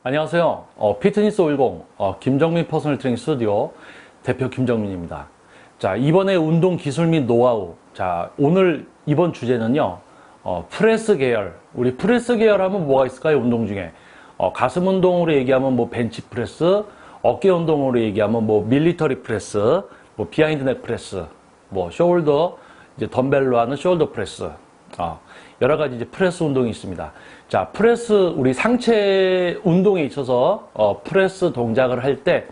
안녕하세요. 피트니스 510 김정민 퍼스널 트레이닝 스튜디오 대표 김정민입니다. 자, 이번에 운동 기술 및 노하우. 자, 오늘 이번 주제는요. 프레스 계열. 우리 프레스 계열 하면 뭐가 있을까요? 운동 중에. 가슴 운동으로 얘기하면 뭐 벤치 프레스, 어깨 운동으로 얘기하면 뭐 밀리터리 프레스, 뭐 비하인드 넥 프레스, 뭐 숄더, 이제 덤벨로 하는 숄더 프레스. 여러 가지 이제 프레스 운동이 있습니다. 자, 프레스, 우리 상체 운동에 있어서, 프레스 동작을 할 때,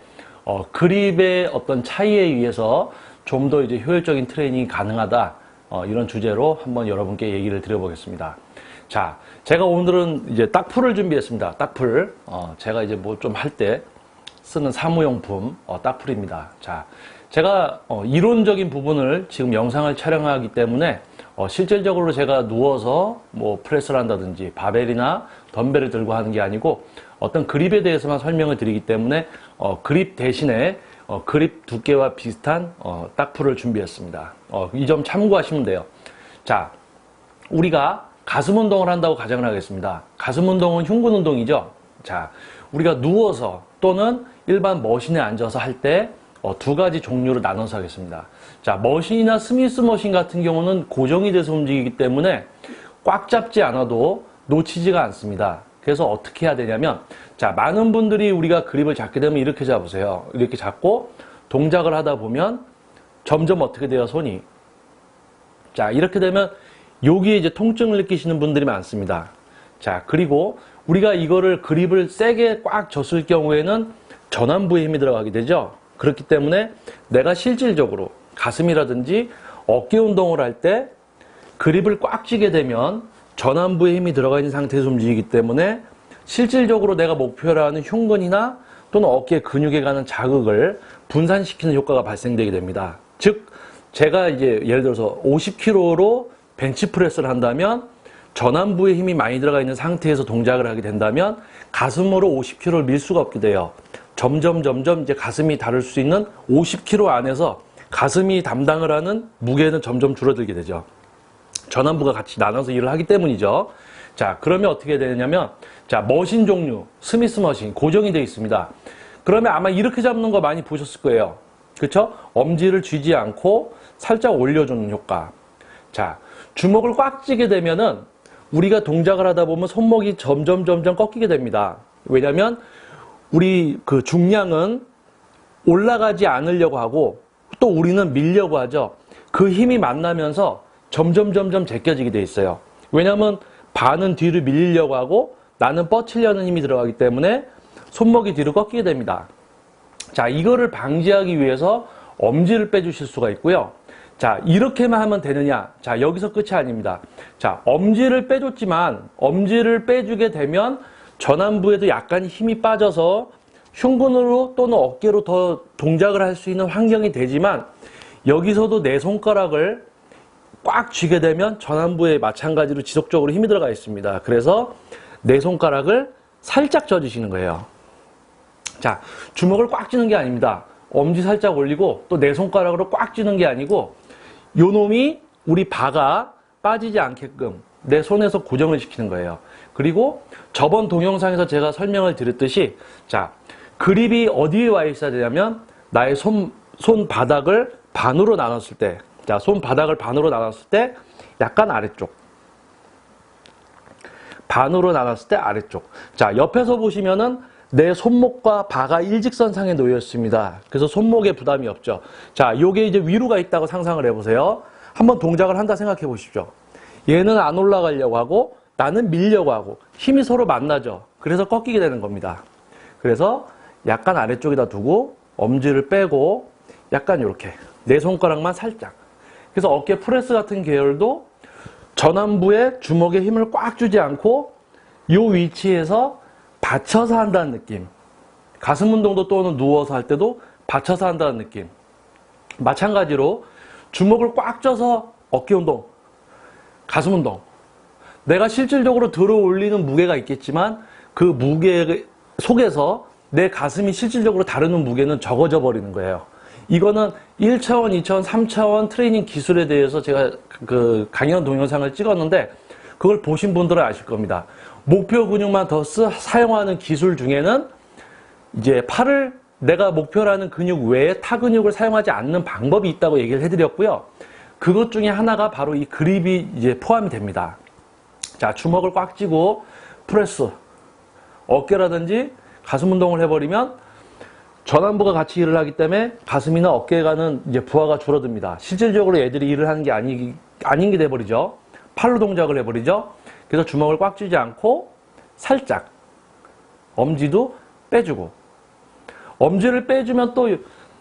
그립의 어떤 차이에 의해서 좀 더 이제 효율적인 트레이닝이 가능하다. 이런 주제로 한번 여러분께 얘기를 드려보겠습니다. 자, 제가 오늘은 이제 딱풀을 준비했습니다. 딱풀. 제가 이제 뭐 좀 할 때 쓰는 사무용품, 딱풀입니다. 자, 제가, 이론적인 부분을 지금 영상을 촬영하기 때문에 실질적으로 제가 누워서 뭐 프레스를 한다든지 바벨이나 덤벨을 들고 하는 게 아니고 어떤 그립에 대해서만 설명을 드리기 때문에 그립 대신에 그립 두께와 비슷한 딱풀을 준비했습니다. 이 점 참고하시면 돼요. 자, 우리가 가슴 운동을 한다고 가정을 하겠습니다. 가슴 운동은 흉근 운동이죠. 자, 우리가 누워서 또는 일반 머신에 앉아서 할 때 두 가지 종류로 나눠서 하겠습니다. 자, 머신이나 스미스 머신 같은 경우는 고정이 돼서 움직이기 때문에 꽉 잡지 않아도 놓치지가 않습니다. 그래서 어떻게 해야 되냐면, 자, 많은 분들이 우리가 그립을 잡게 되면 이렇게 잡으세요. 이렇게 잡고 동작을 하다 보면 점점 어떻게 돼요, 손이. 자, 이렇게 되면 여기에 이제 통증을 느끼시는 분들이 많습니다. 자, 그리고 우리가 이거를 그립을 세게 꽉 줬을 경우에는 전완부에 힘이 들어가게 되죠. 그렇기 때문에 내가 실질적으로 가슴이라든지 어깨 운동을 할 때 그립을 꽉 쥐게 되면 전완부에 힘이 들어가 있는 상태에서 움직이기 때문에 실질적으로 내가 목표로 하는 흉근이나 또는 어깨 근육에 가는 자극을 분산시키는 효과가 발생되게 됩니다. 즉, 제가 이제 예를 들어서 50kg로 벤치프레스를 한다면 전완부에 힘이 많이 들어가 있는 상태에서 동작을 하게 된다면 가슴으로 50kg를 밀 수가 없게 돼요. 점점 이제 가슴이 다룰 수 있는 50kg 안에서 가슴이 담당을 하는 무게는 점점 줄어들게 되죠. 전완부가 같이 나눠서 일을 하기 때문이죠. 자, 그러면 어떻게 되냐면, 자, 머신 종류, 스미스 머신, 고정이 되어 있습니다. 그러면 아마 이렇게 잡는 거 많이 보셨을 거예요. 그쵸? 엄지를 쥐지 않고 살짝 올려주는 효과. 자, 주먹을 꽉 쥐게 되면은 우리가 동작을 하다 보면 손목이 점점 꺾이게 됩니다. 왜냐면 우리 그 중량은 올라가지 않으려고 하고 또 우리는 밀려고 하죠. 그 힘이 만나면서 점점 제껴지게 돼 있어요. 왜냐면 반은 뒤로 밀리려고 하고 나는 뻗치려는 힘이 들어가기 때문에 손목이 뒤로 꺾이게 됩니다. 자, 이거를 방지하기 위해서 엄지를 빼주실 수가 있고요. 자, 이렇게만 하면 되느냐? 자, 여기서 끝이 아닙니다. 자, 엄지를 빼줬지만 엄지를 빼주게 되면 전완부에도 약간 힘이 빠져서 흉근으로 또는 어깨로 더 동작을 할 수 있는 환경이 되지만 여기서도 내 손가락을 꽉 쥐게 되면 전완부에 마찬가지로 지속적으로 힘이 들어가 있습니다. 그래서 내 손가락을 살짝 젖으시는 거예요. 자, 주먹을 꽉 쥐는 게 아닙니다. 엄지 살짝 올리고 또 내 손가락으로 꽉 쥐는 게 아니고 요 놈이 우리 바가 빠지지 않게끔 내 손에서 고정을 시키는 거예요. 그리고 저번 동영상에서 제가 설명을 드렸듯이, 자, 그립이 어디에 와 있어야 되냐면 나의 손바닥을 반으로 나눴을 때, 자, 손바닥을 반으로 나눴을 때 약간 아래쪽, 반으로 나눴을 때 아래쪽. 자, 옆에서 보시면은 내 손목과 바가 일직선상에 놓여 있습니다. 그래서 손목에 부담이 없죠. 자, 요게 이제 위로가 있다고 상상을 해보세요. 한번 동작을 한다 생각해 보십시오. 얘는 안 올라가려고 하고 나는 밀려고 하고 힘이 서로 만나죠. 그래서 꺾이게 되는 겁니다. 그래서 약간 아래쪽에다 두고 엄지를 빼고 약간 이렇게 내 손가락만 살짝. 그래서 어깨 프레스 같은 계열도 전완부에 주먹에 힘을 꽉 주지 않고 이 위치에서 받쳐서 한다는 느낌. 가슴 운동도 또는 누워서 할 때도 받쳐서 한다는 느낌. 마찬가지로 주먹을 꽉 쥐어서 어깨 운동, 가슴 운동. 내가 실질적으로 들어 올리는 무게가 있겠지만 그 무게 속에서 내 가슴이 실질적으로 다루는 무게는 적어져 버리는 거예요. 이거는 1차원, 2차원, 3차원 트레이닝 기술에 대해서 제가 그 강연 동영상을 찍었는데 그걸 보신 분들은 아실 겁니다. 목표 근육만 더 사용하는 기술 중에는 이제 팔을 내가 목표라는 근육 외에 타 근육을 사용하지 않는 방법이 있다고 얘기를 해드렸고요. 그것 중에 하나가 바로 이 그립이 이제 포함이 됩니다. 자, 주먹을 꽉 쥐고 프레스, 어깨라든지 가슴 운동을 해버리면 전완부가 같이 일을 하기 때문에 가슴이나 어깨에 가는 이제 부하가 줄어듭니다. 실질적으로 얘들이 일을 하는 게 아닌 게 돼버리죠. 팔로 동작을 해버리죠. 그래서 주먹을 꽉 쥐지 않고 살짝 엄지도 빼주고, 엄지를 빼주면 또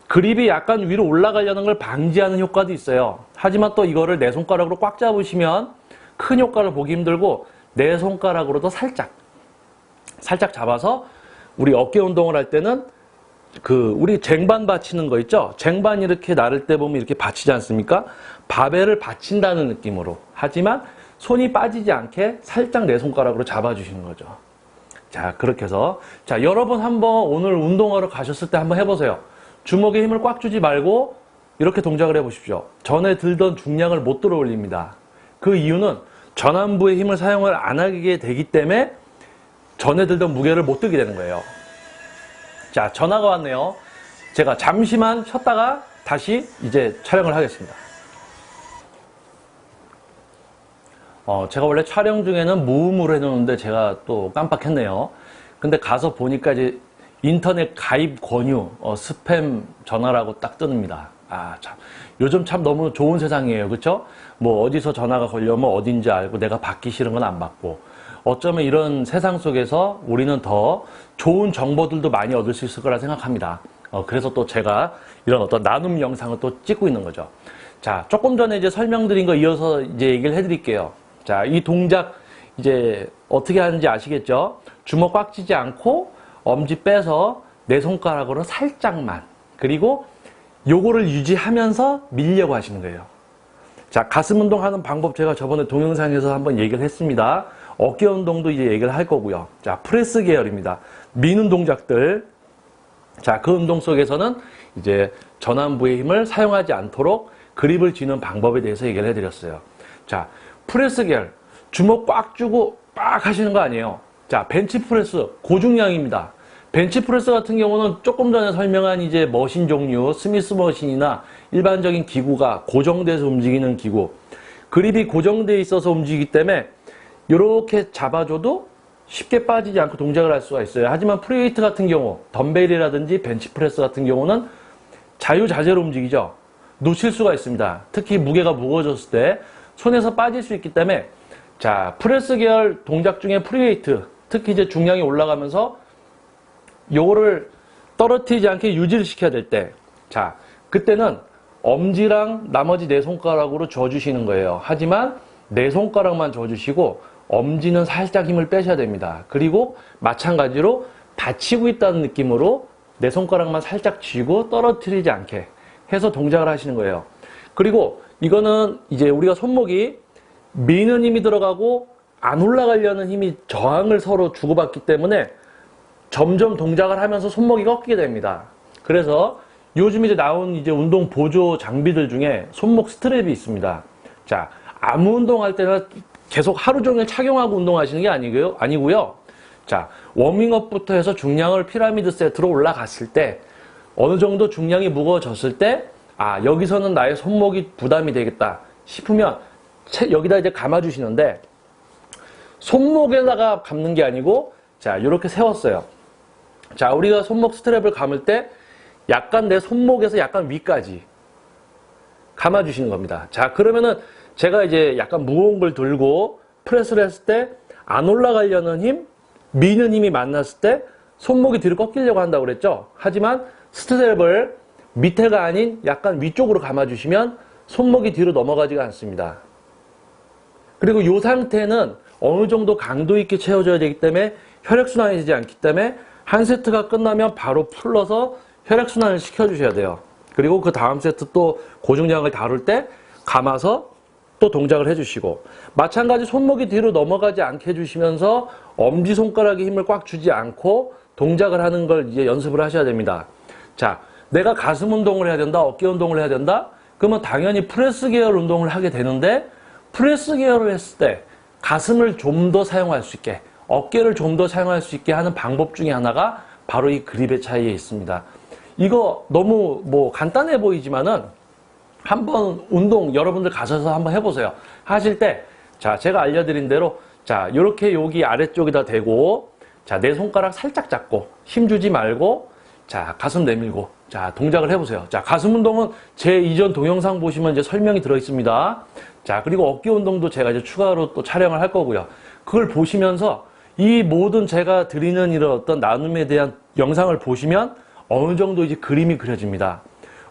그립이 약간 위로 올라가려는 걸 방지하는 효과도 있어요. 하지만 또 이거를 내 손가락으로 꽉 잡으시면 큰 효과를 보기 힘들고, 내 손가락으로도 살짝 잡아서 우리 어깨 운동을 할 때는 우리 쟁반 받치는 거 있죠? 쟁반 이렇게 나를 때 보면 이렇게 받치지 않습니까? 바벨을 받친다는 느낌으로. 하지만 손이 빠지지 않게 살짝 내 손가락으로 잡아주시는 거죠. 자, 그렇게 해서, 자, 여러분 한번 오늘 운동하러 가셨을 때 한번 해보세요. 주먹에 힘을 꽉 주지 말고 이렇게 동작을 해보십시오. 전에 들던 중량을 못 들어 올립니다. 그 이유는 전완부의 힘을 사용을 안 하게 되기 때문에 전에 들던 무게를 못 들게 되는 거예요. 자, 전화가 왔네요. 제가 잠시만 쉬었다가 다시 이제 촬영을 하겠습니다. 제가 원래 촬영 중에는 무음으로 해놓는데 제가 또 깜빡했네요. 근데 가서 보니까 이제 인터넷 가입 권유, 스팸 전화라고 딱 뜹니다. 아, 참. 요즘 참 너무 좋은 세상이에요. 그쵸? 뭐 어디서 전화가 걸려면 어딘지 알고 내가 받기 싫은 건 안 받고. 어쩌면 이런 세상 속에서 우리는 더 좋은 정보들도 많이 얻을 수 있을 거라 생각합니다. 그래서 또 제가 이런 어떤 나눔 영상을 또 찍고 있는 거죠. 자, 조금 전에 이제 설명드린 거 이어서 이제 얘기를 해드릴게요. 자, 이 동작 이제 어떻게 하는지 아시겠죠? 주먹 꽉 쥐지 않고 엄지 빼서 내 손가락으로 살짝만, 그리고 요거를 유지하면서 밀려고 하시는 거예요. 자, 가슴 운동하는 방법 제가 저번에 동영상에서 한번 얘기를 했습니다. 어깨 운동도 이제 얘기를 할 거고요. 자, 프레스 계열입니다. 미는 동작들. 자, 그 운동 속에서는 이제 전완부의 힘을 사용하지 않도록 그립을 쥐는 방법에 대해서 얘기를 해드렸어요. 자, 프레스 계열. 주먹 꽉 쥐고 빡 하시는 거 아니에요. 자, 벤치프레스 고중량입니다. 벤치프레스 같은 경우는 조금 전에 설명한 이제 머신 종류, 스미스 머신이나 일반적인 기구가 고정돼서 움직이는 기구, 그립이 고정돼 있어서 움직이기 때문에 이렇게 잡아줘도 쉽게 빠지지 않고 동작을 할 수가 있어요. 하지만 프리웨이트 같은 경우, 덤벨이라든지 벤치프레스 같은 경우는 자유자재로 움직이죠. 놓칠 수가 있습니다. 특히 무게가 무거워졌을 때 손에서 빠질 수 있기 때문에, 자, 프레스 계열 동작 중에 프리웨이트, 특히 이제 중량이 올라가면서 요거를 떨어뜨리지 않게 유지를 시켜야 될 때, 자, 그때는 엄지랑 나머지 네 손가락으로 줘주시는 거예요. 하지만 네 손가락만 줘주시고 엄지는 살짝 힘을 빼셔야 됩니다. 그리고 마찬가지로 받치고 있다는 느낌으로 네 손가락만 살짝 쥐고 떨어뜨리지 않게 해서 동작을 하시는 거예요. 그리고 이거는 이제 우리가 손목이 미는 힘이 들어가고 안 올라가려는 힘이 저항을 서로 주고받기 때문에 점점 동작을 하면서 손목이 꺾이게 됩니다. 그래서 요즘 이제 나온 이제 운동 보조 장비들 중에 손목 스트랩이 있습니다. 자, 아무 운동할 때는 계속 하루 종일 착용하고 운동하시는 게 아니고요. 자, 워밍업부터 해서 중량을 피라미드 세트로 올라갔을 때, 어느 정도 중량이 무거워졌을 때, 아, 여기서는 나의 손목이 부담이 되겠다 싶으면 여기다 이제 감아주시는데, 손목에다가 감는 게 아니고, 자, 이렇게 세웠어요. 자, 우리가 손목 스트랩을 감을 때 약간 내 손목에서 약간 위까지 감아주시는 겁니다. 자, 그러면은 제가 이제 약간 무거운 걸 들고 프레스를 했을 때 안 올라가려는 힘, 미는 힘이 만났을 때 손목이 뒤로 꺾이려고 한다고 그랬죠. 하지만 스트랩을 밑에가 아닌 약간 위쪽으로 감아주시면 손목이 뒤로 넘어가지가 않습니다. 그리고 이 상태는 어느 정도 강도 있게 채워줘야 되기 때문에 혈액순환이 되지 않기 때문에 한 세트가 끝나면 바로 풀러서 혈액순환을 시켜주셔야 돼요. 그리고 그 다음 세트 또 고중량을 다룰 때 감아서 또 동작을 해주시고, 마찬가지 손목이 뒤로 넘어가지 않게 해주시면서 엄지손가락에 힘을 꽉 주지 않고 동작을 하는 걸 이제 연습을 하셔야 됩니다. 자, 내가 가슴 운동을 해야 된다, 어깨 운동을 해야 된다? 그러면 당연히 프레스 계열 운동을 하게 되는데, 프레스 계열을 했을 때 가슴을 좀 더 사용할 수 있게, 어깨를 좀 더 사용할 수 있게 하는 방법 중에 하나가 바로 이 그립의 차이에 있습니다. 이거 너무 뭐 간단해 보이지만은 한번 운동 여러분들 가셔서 한번 해보세요. 하실 때, 자, 제가 알려드린 대로, 자, 요렇게 여기 아래쪽에다 대고, 자, 내 손가락 살짝 잡고, 힘 주지 말고, 자, 가슴 내밀고, 자, 동작을 해보세요. 자, 가슴 운동은 제 이전 동영상 보시면 이제 설명이 들어 있습니다. 자, 그리고 어깨 운동도 제가 이제 추가로 또 촬영을 할 거고요. 그걸 보시면서 이 모든 제가 드리는 이런 어떤 나눔에 대한 영상을 보시면 어느 정도 이제 그림이 그려집니다.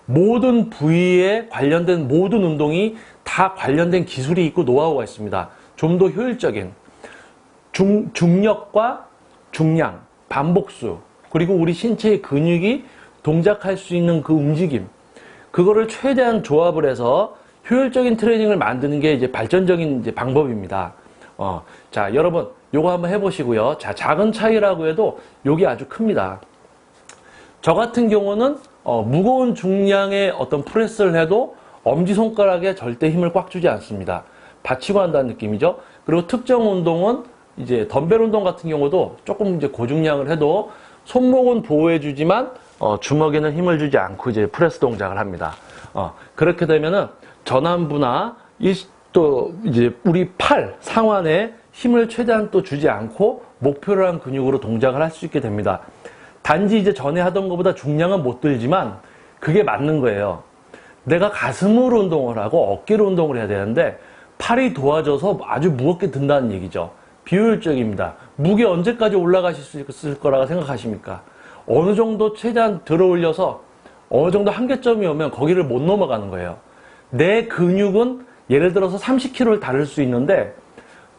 모든 부위에 관련된 모든 운동이 다 관련된 기술이 있고 노하우가 있습니다. 좀 더 효율적인 중력과 중량, 반복수, 그리고 우리 신체의 근육이 동작할 수 있는 그 움직임, 그거를 최대한 조합을 해서 효율적인 트레이닝을 만드는 게 이제 발전적인 이제 방법입니다. 자, 여러분, 요거 한번 해보시고요. 자, 작은 차이라고 해도 요게 아주 큽니다. 저 같은 경우는 무거운 중량의 어떤 프레스를 해도 엄지손가락에 절대 힘을 꽉 주지 않습니다. 받치고 한다는 느낌이죠. 그리고 특정 운동은 이제 덤벨 운동 같은 경우도 조금 이제 고중량을 해도 손목은 보호해주지만 주먹에는 힘을 주지 않고 이제 프레스 동작을 합니다. 그렇게 되면은 전완부나 또 이제 우리 팔 상완에 힘을 최대한 또 주지 않고 목표를 한 근육으로 동작을 할 수 있게 됩니다. 단지 이제 전에 하던 것보다 중량은 못 들지만 그게 맞는 거예요. 내가 가슴으로 운동을 하고 어깨로 운동을 해야 되는데 팔이 도와줘서 아주 무겁게 든다는 얘기죠. 비효율적입니다. 무게 언제까지 올라가실 수 있을 거라고 생각하십니까? 어느 정도 최대한 들어 올려서 어느 정도 한계점이 오면 거기를 못 넘어가는 거예요. 내 근육은 예를 들어서 30kg를 다룰 수 있는데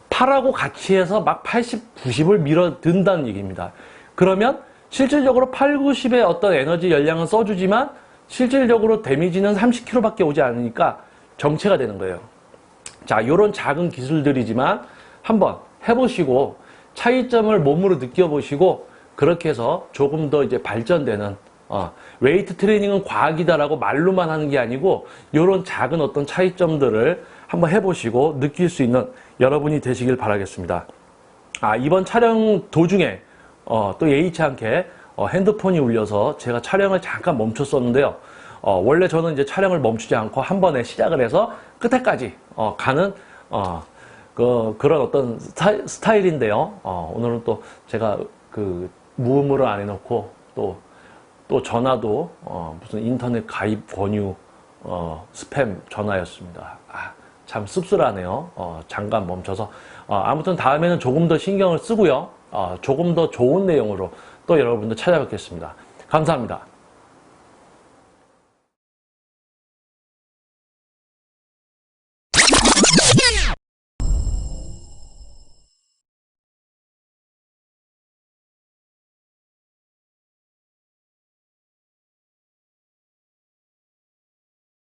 팔하고 같이 해서 막 80, 90을 밀어 든다는 얘기입니다. 그러면 실질적으로 8, 90의 어떤 에너지 열량은 써주지만 실질적으로 데미지는 30kg밖에 오지 않으니까 정체가 되는 거예요. 자, 요런 작은 기술들이지만 한번 해보시고 차이점을 몸으로 느껴보시고 그렇게 해서 조금 더 이제 발전되는 웨이트 트레이닝은 과학이다라고 말로만 하는 게 아니고 요런 작은 어떤 차이점들을 한번 해보시고 느낄 수 있는 여러분이 되시길 바라겠습니다. 이번 촬영 도중에 또 예의치 않게 핸드폰이 울려서 제가 촬영을 잠깐 멈췄었는데요. 원래 저는 이제 촬영을 멈추지 않고 한 번에 시작을 해서 끝에까지 가는 그런 어떤 스타일인데요. 오늘은 또 제가 그 무음으로 안 해놓고 또 전화도 무슨 인터넷 가입 권유 스팸 전화였습니다. 참 씁쓸하네요. 잠깐 멈춰서 아무튼 다음에는 조금 더 신경을 쓰고요. 조금 더 좋은 내용으로 또 여러분들 찾아뵙겠습니다. 감사합니다.